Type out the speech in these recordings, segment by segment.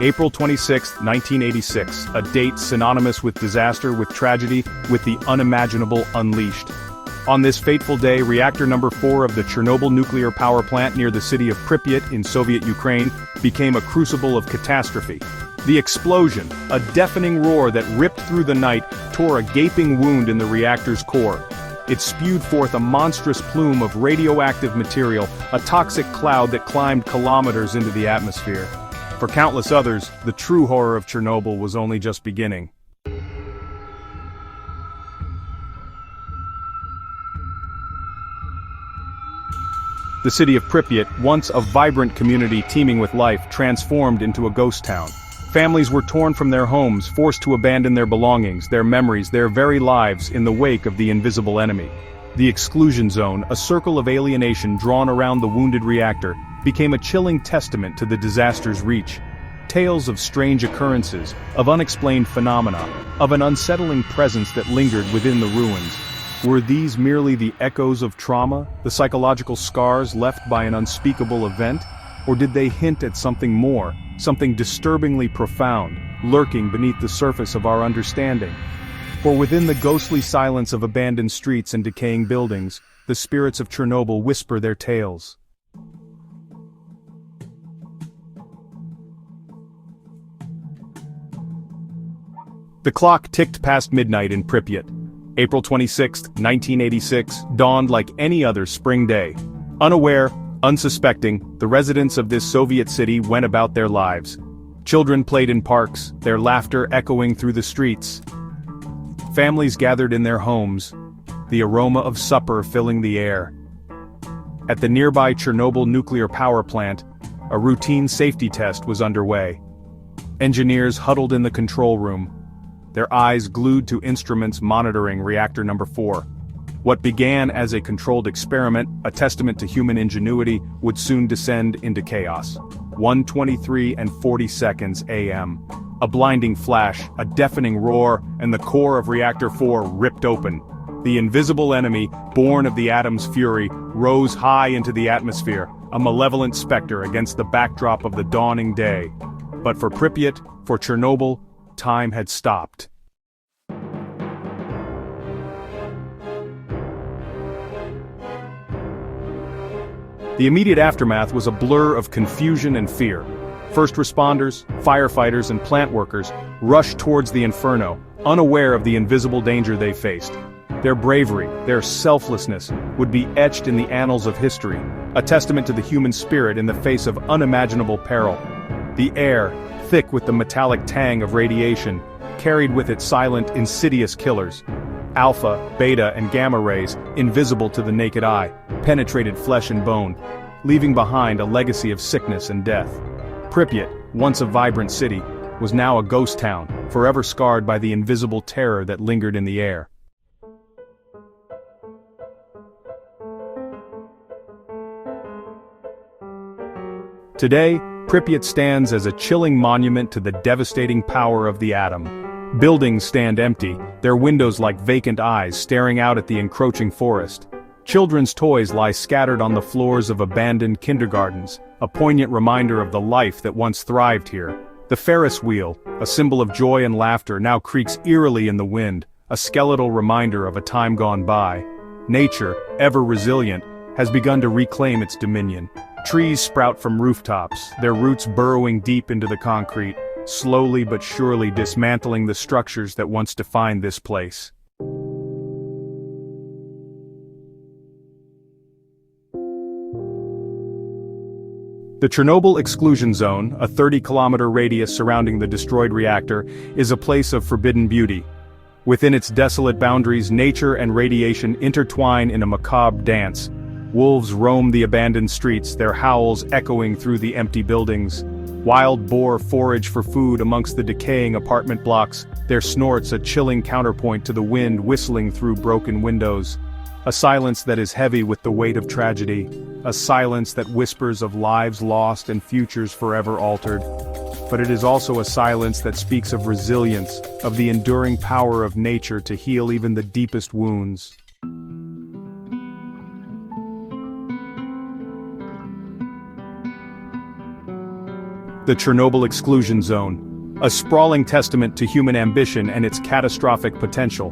April 26, 1986, a date synonymous with disaster, with tragedy, with the unimaginable unleashed. On this fateful day, reactor number 4 of the Chernobyl nuclear power plant near the city of Pripyat in Soviet Ukraine became a crucible of catastrophe. The explosion, a deafening roar that ripped through the night, tore a gaping wound in the reactor's core. It spewed forth a monstrous plume of radioactive material, a toxic cloud that climbed kilometers into the atmosphere. For countless others, the true horror of Chernobyl was only just beginning. The city of Pripyat, once a vibrant community teeming with life, transformed into a ghost town. Families were torn from their homes, forced to abandon their belongings, their memories, their very lives in the wake of the invisible enemy. The exclusion zone, a circle of alienation drawn around the wounded reactor, became a chilling testament to the disaster's reach. Tales of strange occurrences, of unexplained phenomena, of an unsettling presence that lingered within the ruins. Were these merely the echoes of trauma, the psychological scars left by an unspeakable event? Or did they hint at something more, something disturbingly profound, lurking beneath the surface of our understanding? For within the ghostly silence of abandoned streets and decaying buildings, the spirits of Chernobyl whisper their tales. The clock ticked past midnight in Pripyat. April 26, 1986, dawned like any other spring day. Unaware, unsuspecting, the residents of this Soviet city went about their lives. Children played in parks, their laughter echoing through the streets. Families gathered in their homes, the aroma of supper filling the air. At the nearby Chernobyl nuclear power plant, a routine safety test was underway. Engineers huddled in the control room, their eyes glued to instruments monitoring reactor number 4. What began as a controlled experiment, a testament to human ingenuity, would soon descend into chaos. 1:23 and 40 seconds a.m. A blinding flash, a deafening roar, and the core of reactor 4 ripped open. The invisible enemy, born of the atom's fury, rose high into the atmosphere, a malevolent specter against the backdrop of the dawning day. But for Pripyat, for Chernobyl, time had stopped. The immediate aftermath was a blur of confusion and fear. First responders, firefighters, and plant workers rushed towards the inferno, unaware of the invisible danger they faced. Their bravery, their selflessness, would be etched in the annals of history, a testament to the human spirit in the face of unimaginable peril. The air, thick with the metallic tang of radiation, carried with it silent, insidious killers. Alpha, beta, and gamma rays, invisible to the naked eye, penetrated flesh and bone, leaving behind a legacy of sickness and death. Pripyat, once a vibrant city, was now a ghost town, forever scarred by the invisible terror that lingered in the air. Today, Pripyat stands as a chilling monument to the devastating power of the atom. Buildings stand empty, their windows like vacant eyes staring out at the encroaching forest. Children's toys lie scattered on the floors of abandoned kindergartens, a poignant reminder of the life that once thrived here. The Ferris wheel, a symbol of joy and laughter, now creaks eerily in the wind, a skeletal reminder of a time gone by. Nature, ever resilient, has begun to reclaim its dominion. Trees sprout from rooftops, their roots burrowing deep into the concrete, slowly but surely dismantling the structures that once defined this place. The Chernobyl exclusion zone, a 30-kilometer radius surrounding the destroyed reactor, is a place of forbidden beauty. Within its desolate boundaries, nature and radiation intertwine in a macabre dance. Wolves roam the abandoned streets, their howls echoing through the empty buildings. Wild boar forage for food amongst the decaying apartment blocks, their snorts a chilling counterpoint to the wind whistling through broken windows. A silence that is heavy with the weight of tragedy, a silence that whispers of lives lost and futures forever altered. But it is also a silence that speaks of resilience, of the enduring power of nature to heal even the deepest wounds. The Chernobyl exclusion zone, a sprawling testament to human ambition and its catastrophic potential.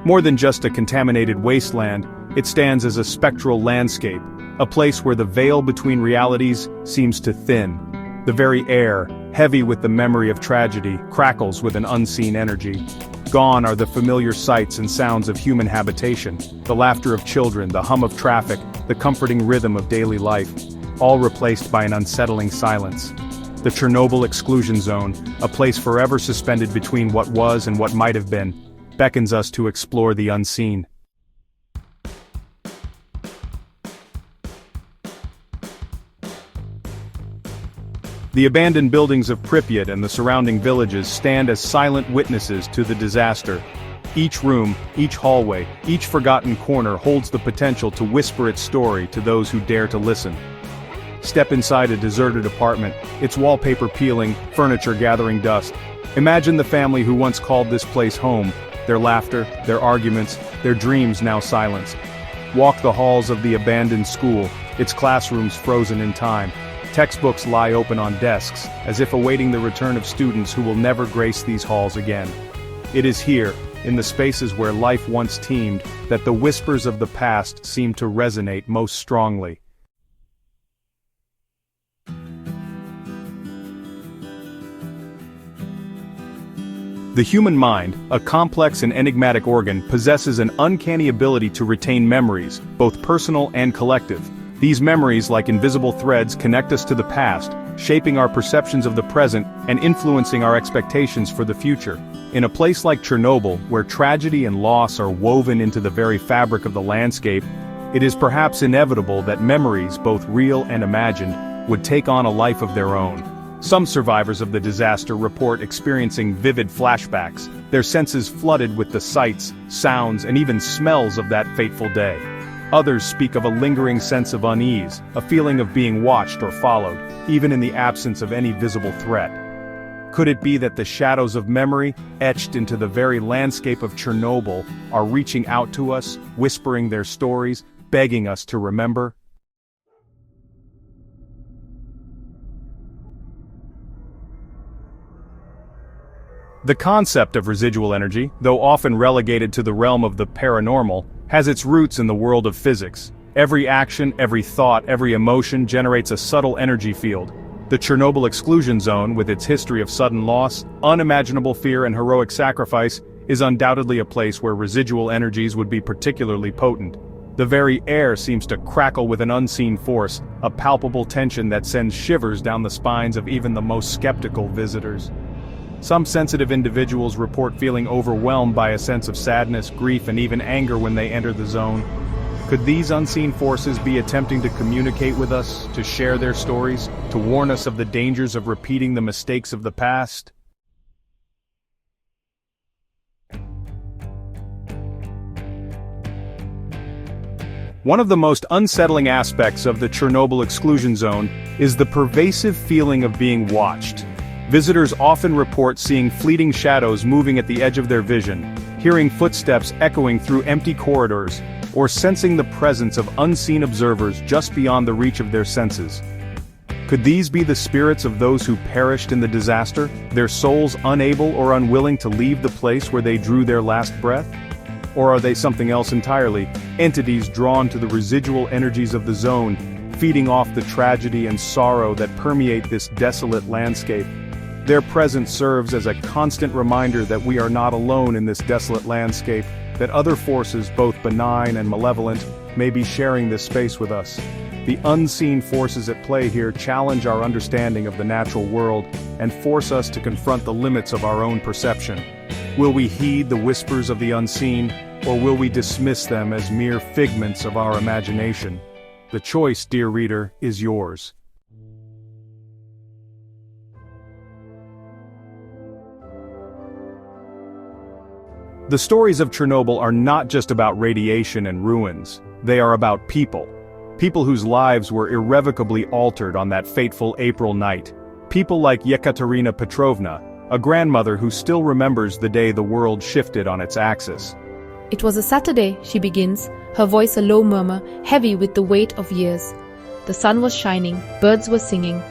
More than just a contaminated wasteland, it stands as a spectral landscape, a place where the veil between realities seems to thin. The very air, heavy with the memory of tragedy, crackles with an unseen energy. Gone are the familiar sights and sounds of human habitation, the laughter of children, the hum of traffic, the comforting rhythm of daily life, all replaced by an unsettling silence. The Chernobyl exclusion zone, a place forever suspended between what was and what might have been, beckons us to explore the unseen. The abandoned buildings of Pripyat and the surrounding villages stand as silent witnesses to the disaster. Each room, each hallway, each forgotten corner holds the potential to whisper its story to those who dare to listen. Step inside a deserted apartment, its wallpaper peeling, furniture gathering dust. Imagine the family who once called this place home, their laughter, their arguments, their dreams now silenced. Walk the halls of the abandoned school, its classrooms frozen in time. Textbooks lie open on desks, as if awaiting the return of students who will never grace these halls again. It is here, in the spaces where life once teemed, that the whispers of the past seem to resonate most strongly. The human mind, a complex and enigmatic organ, possesses an uncanny ability to retain memories, both personal and collective. These memories, like invisible threads, connect us to the past, shaping our perceptions of the present and influencing our expectations for the future. In a place like Chernobyl, where tragedy and loss are woven into the very fabric of the landscape, it is perhaps inevitable that memories, both real and imagined, would take on a life of their own. Some survivors of the disaster report experiencing vivid flashbacks, their senses flooded with the sights, sounds, and even smells of that fateful day. Others speak of a lingering sense of unease, a feeling of being watched or followed, even in the absence of any visible threat. Could it be that the shadows of memory, etched into the very landscape of Chernobyl, are reaching out to us, whispering their stories, begging us to remember? The concept of residual energy, though often relegated to the realm of the paranormal, has its roots in the world of physics. Every action, every thought, every emotion generates a subtle energy field. The Chernobyl exclusion zone, with its history of sudden loss, unimaginable fear and heroic sacrifice, is undoubtedly a place where residual energies would be particularly potent. The very air seems to crackle with an unseen force, a palpable tension that sends shivers down the spines of even the most skeptical visitors. Some sensitive individuals report feeling overwhelmed by a sense of sadness, grief, and even anger when they enter the zone. Could these unseen forces be attempting to communicate with us, to share their stories, to warn us of the dangers of repeating the mistakes of the past? One of the most unsettling aspects of the Chernobyl exclusion zone is the pervasive feeling of being watched. Visitors often report seeing fleeting shadows moving at the edge of their vision, hearing footsteps echoing through empty corridors, or sensing the presence of unseen observers just beyond the reach of their senses. Could these be the spirits of those who perished in the disaster, their souls unable or unwilling to leave the place where they drew their last breath? Or are they something else entirely, entities drawn to the residual energies of the zone, feeding off the tragedy and sorrow that permeate this desolate landscape? Their presence serves as a constant reminder that we are not alone in this desolate landscape, that other forces, both benign and malevolent, may be sharing this space with us. The unseen forces at play here challenge our understanding of the natural world and force us to confront the limits of our own perception. Will we heed the whispers of the unseen, or will we dismiss them as mere figments of our imagination? The choice, dear reader, is yours. The stories of Chernobyl are not just about radiation and ruins. They are about people. People whose lives were irrevocably altered on that fateful April night. People like Yekaterina Petrovna, a grandmother who still remembers the day the world shifted on its axis. It was a Saturday, she begins, her voice a low murmur, heavy with the weight of years. The sun was shining, birds were singing.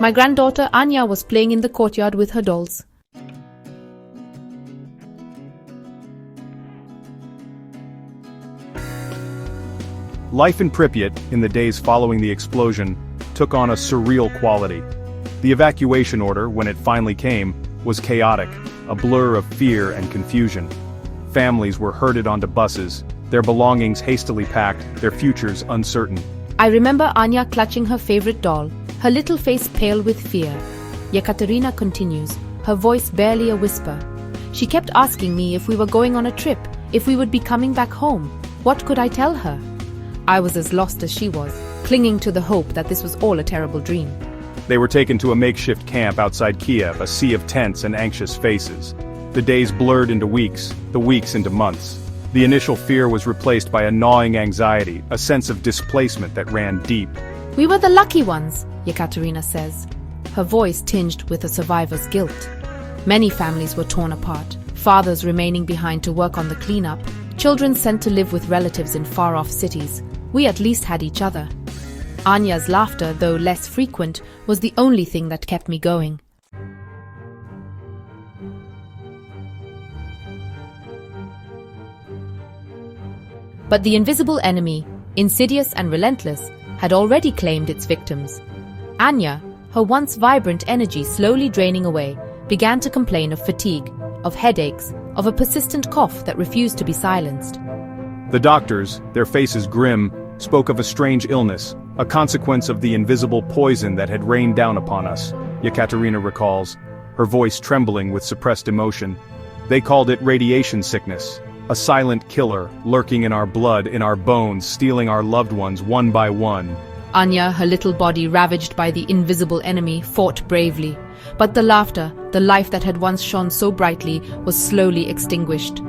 My granddaughter Anya was playing in the courtyard with her dolls. Life in Pripyat, in the days following the explosion, took on a surreal quality. The evacuation order, when it finally came, was chaotic, a blur of fear and confusion. Families were herded onto buses, their belongings hastily packed, their futures uncertain. I remember Anya clutching her favorite doll, her little face pale with fear. Yekaterina continues, her voice barely a whisper. She kept asking me if we were going on a trip, if we would be coming back home. What could I tell her? I was as lost as she was, clinging to the hope that this was all a terrible dream. They were taken to a makeshift camp outside Kiev, a sea of tents and anxious faces. The days blurred into weeks, the weeks into months. The initial fear was replaced by a gnawing anxiety, a sense of displacement that ran deep. We were the lucky ones, Yekaterina says, her voice tinged with a survivor's guilt. Many families were torn apart, fathers remaining behind to work on the cleanup, children sent to live with relatives in far-off cities. We at least had each other. Anya's laughter, though less frequent, was the only thing that kept me going. But the invisible enemy, insidious and relentless, had already claimed its victims. Anya, her once vibrant energy slowly draining away, began to complain of fatigue, of headaches, of a persistent cough that refused to be silenced. The doctors, their faces grim, spoke of a strange illness, a consequence of the invisible poison that had rained down upon us, Yekaterina recalls, her voice trembling with suppressed emotion. They called it radiation sickness, a silent killer lurking in our blood, in our bones, stealing our loved ones one by one. Anya, her little body ravaged by the invisible enemy, fought bravely. But the laughter, the life that had once shone so brightly, was slowly extinguished.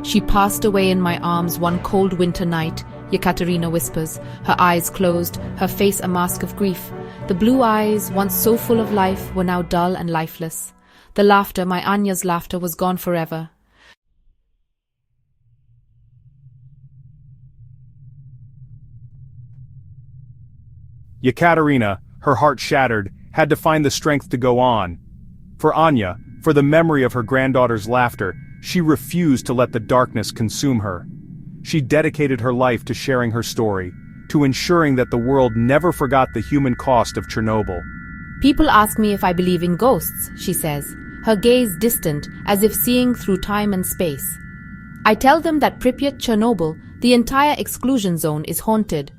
She passed away in my arms one cold winter night, Yekaterina whispers, her eyes closed, her face a mask of grief. The blue eyes, once so full of life, were now dull and lifeless. The laughter, my Anya's laughter, was gone forever. Yekaterina, her heart shattered, had to find the strength to go on. For Anya, for the memory of her granddaughter's laughter, she refused to let the darkness consume her. She dedicated her life to sharing her story, to ensuring that the world never forgot the human cost of Chernobyl. People ask me if I believe in ghosts, she says, her gaze distant, as if seeing through time and space. I tell them that Pripyat, Chernobyl, the entire exclusion zone, is haunted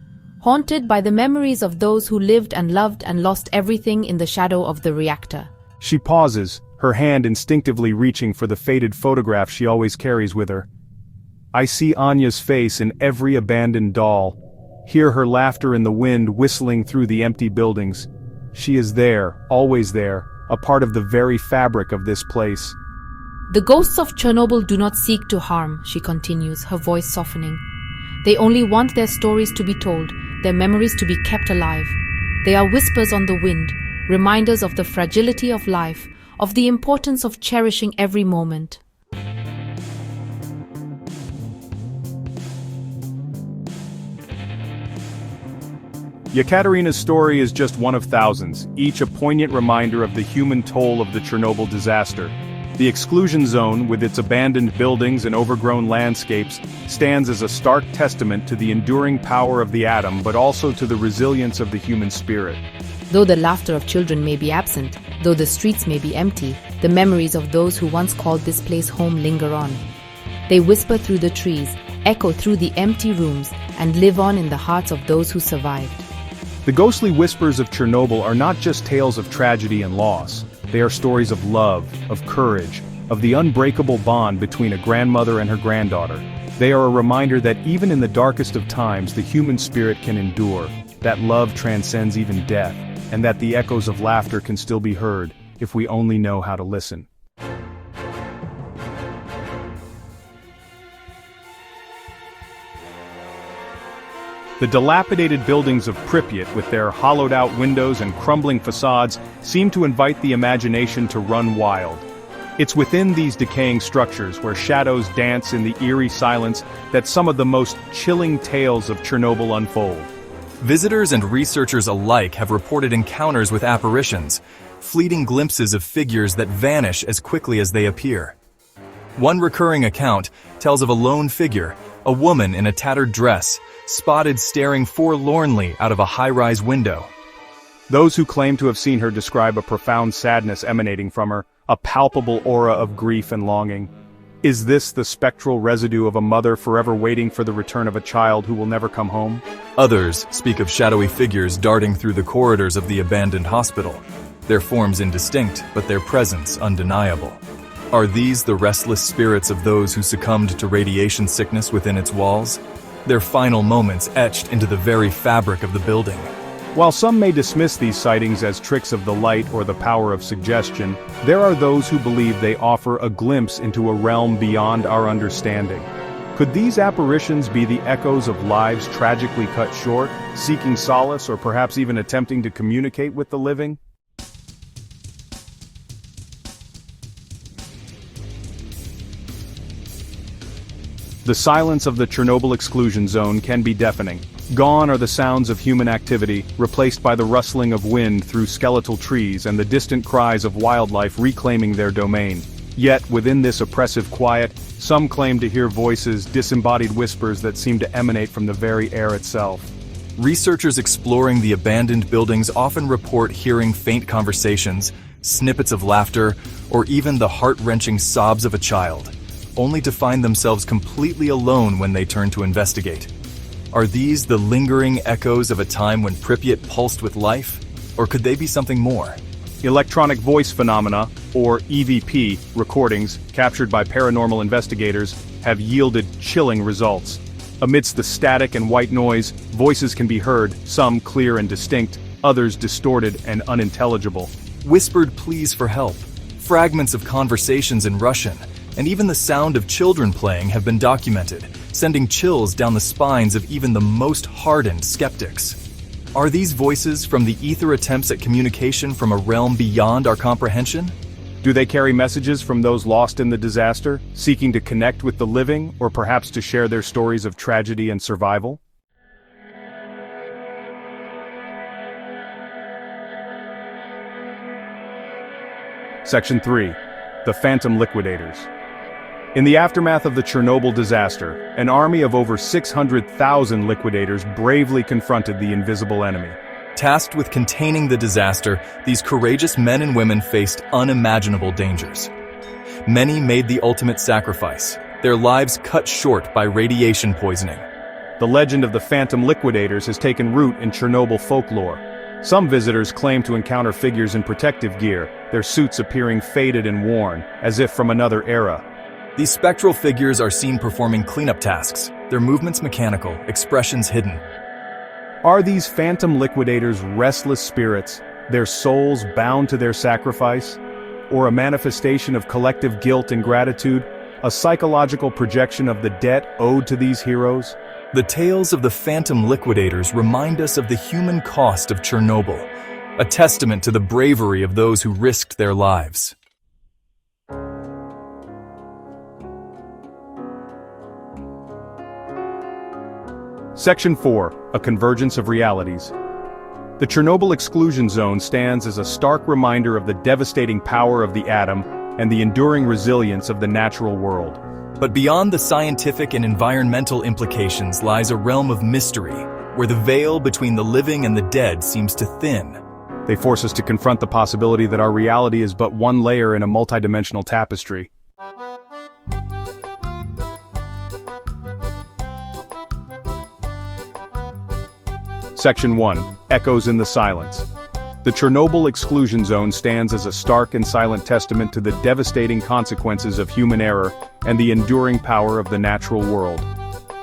by the memories of those who lived and loved and lost everything in the shadow of the reactor. She pauses, her hand instinctively reaching for the faded photograph she always carries with her. I see Anya's face in every abandoned doll, hear her laughter in the wind whistling through the empty buildings. She is there, always there, a part of the very fabric of this place. The ghosts of Chernobyl do not seek to harm, she continues, her voice softening. They only want their stories to be told, their memories to be kept alive. They are whispers on the wind, reminders of the fragility of life, of the importance of cherishing every moment. Yekaterina's story is just one of thousands, each a poignant reminder of the human toll of the Chernobyl disaster. The exclusion zone, with its abandoned buildings and overgrown landscapes, stands as a stark testament to the enduring power of the atom, but also to the resilience of the human spirit. Though the laughter of children may be absent, though the streets may be empty, the memories of those who once called this place home linger on. They whisper through the trees, echo through the empty rooms, and live on in the hearts of those who survived. The ghostly whispers of Chernobyl are not just tales of tragedy and loss. They are stories of love, of courage, of the unbreakable bond between a grandmother and her granddaughter. They are a reminder that even in the darkest of times the human spirit can endure, that love transcends even death, and that the echoes of laughter can still be heard, if we only know how to listen. The dilapidated buildings of Pripyat, with their hollowed-out windows and crumbling facades, seem to invite the imagination to run wild. It's within these decaying structures, where shadows dance in the eerie silence, that some of the most chilling tales of Chernobyl unfold. Visitors and researchers alike have reported encounters with apparitions, fleeting glimpses of figures that vanish as quickly as they appear. One recurring account tells of a lone figure, a woman in a tattered dress, spotted staring forlornly out of a high-rise window. Those who claim to have seen her describe a profound sadness emanating from her, a palpable aura of grief and longing. Is this the spectral residue of a mother forever waiting for the return of a child who will never come home? Others speak of shadowy figures darting through the corridors of the abandoned hospital, their forms indistinct, but their presence undeniable. Are these the restless spirits of those who succumbed to radiation sickness within its walls? Their final moments etched into the very fabric of the building. While some may dismiss these sightings as tricks of the light or the power of suggestion, there are those who believe they offer a glimpse into a realm beyond our understanding. Could these apparitions be the echoes of lives tragically cut short, seeking solace or perhaps even attempting to communicate with the living? The silence of the Chernobyl exclusion zone can be deafening. Gone are the sounds of human activity, replaced by the rustling of wind through skeletal trees and the distant cries of wildlife reclaiming their domain. Yet, within this oppressive quiet, some claim to hear voices, disembodied whispers that seem to emanate from the very air itself. Researchers exploring the abandoned buildings often report hearing faint conversations, snippets of laughter, or even the heart-wrenching sobs of a child, only to find themselves completely alone when they turn to investigate. Are these the lingering echoes of a time when Pripyat pulsed with life? Or could they be something more? Electronic voice phenomena, or EVP, recordings captured by paranormal investigators have yielded chilling results. Amidst the static and white noise, voices can be heard, some clear and distinct, others distorted and unintelligible. Whispered pleas for help, fragments of conversations in Russian, and even the sound of children playing have been documented, sending chills down the spines of even the most hardened skeptics. Are these voices from the ether attempts at communication from a realm beyond our comprehension? Do they carry messages from those lost in the disaster, seeking to connect with the living, or perhaps to share their stories of tragedy and survival? Section 3. The Phantom Liquidators. In the aftermath of the Chernobyl disaster, an army of over 600,000 liquidators bravely confronted the invisible enemy. Tasked with containing the disaster, these courageous men and women faced unimaginable dangers. Many made the ultimate sacrifice, their lives cut short by radiation poisoning. The legend of the Phantom Liquidators has taken root in Chernobyl folklore. Some visitors claim to encounter figures in protective gear, their suits appearing faded and worn, as if from another era. These spectral figures are seen performing cleanup tasks, their movements mechanical, expressions hidden. Are these phantom liquidators restless spirits, their souls bound to their sacrifice? Or a manifestation of collective guilt and gratitude, a psychological projection of the debt owed to these heroes? The tales of the phantom liquidators remind us of the human cost of Chernobyl, a testament to the bravery of those who risked their lives. Section 4. A Convergence of Realities. The Chernobyl exclusion zone stands as a stark reminder of the devastating power of the atom and the enduring resilience of the natural world. But beyond the scientific and environmental implications lies a realm of mystery, where the veil between the living and the dead seems to thin. They force us to confront the possibility that our reality is but one layer in a multidimensional tapestry. Section 1. Echoes in the Silence. The Chernobyl exclusion zone stands as a stark and silent testament to the devastating consequences of human error and the enduring power of the natural world.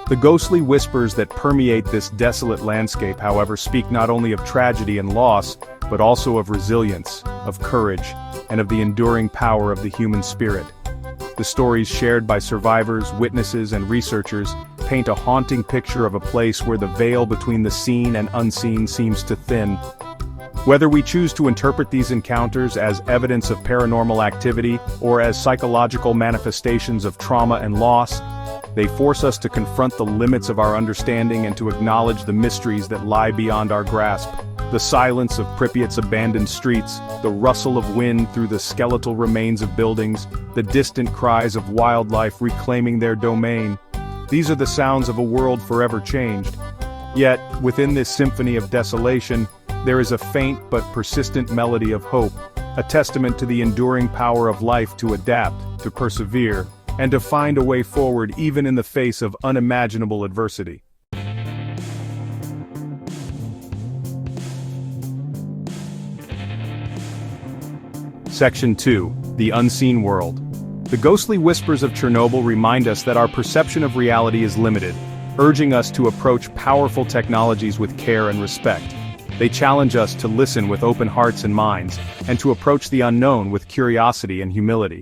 The ghostly whispers that permeate this desolate landscape, however, speak not only of tragedy and loss, but also of resilience, of courage, and of the enduring power of the human spirit. The stories shared by survivors, witnesses, and researchers paint a haunting picture of a place where the veil between the seen and unseen seems to thin. Whether we choose to interpret these encounters as evidence of paranormal activity or as psychological manifestations of trauma and loss, They force us to confront the limits of our understanding and to acknowledge the mysteries that lie beyond our grasp. The silence of Pripyat's abandoned streets, the rustle of wind through the skeletal remains of buildings, the distant cries of wildlife reclaiming their domain. These are the sounds of a world forever changed. Yet, within this symphony of desolation, there is a faint but persistent melody of hope, a testament to the enduring power of life to adapt, to persevere, and to find a way forward even in the face of unimaginable adversity. Section 2. The Unseen World. The ghostly whispers of Chernobyl remind us that our perception of reality is limited, urging us to approach powerful technologies with care and respect. They challenge us to listen with open hearts and minds, and to approach the unknown with curiosity and humility.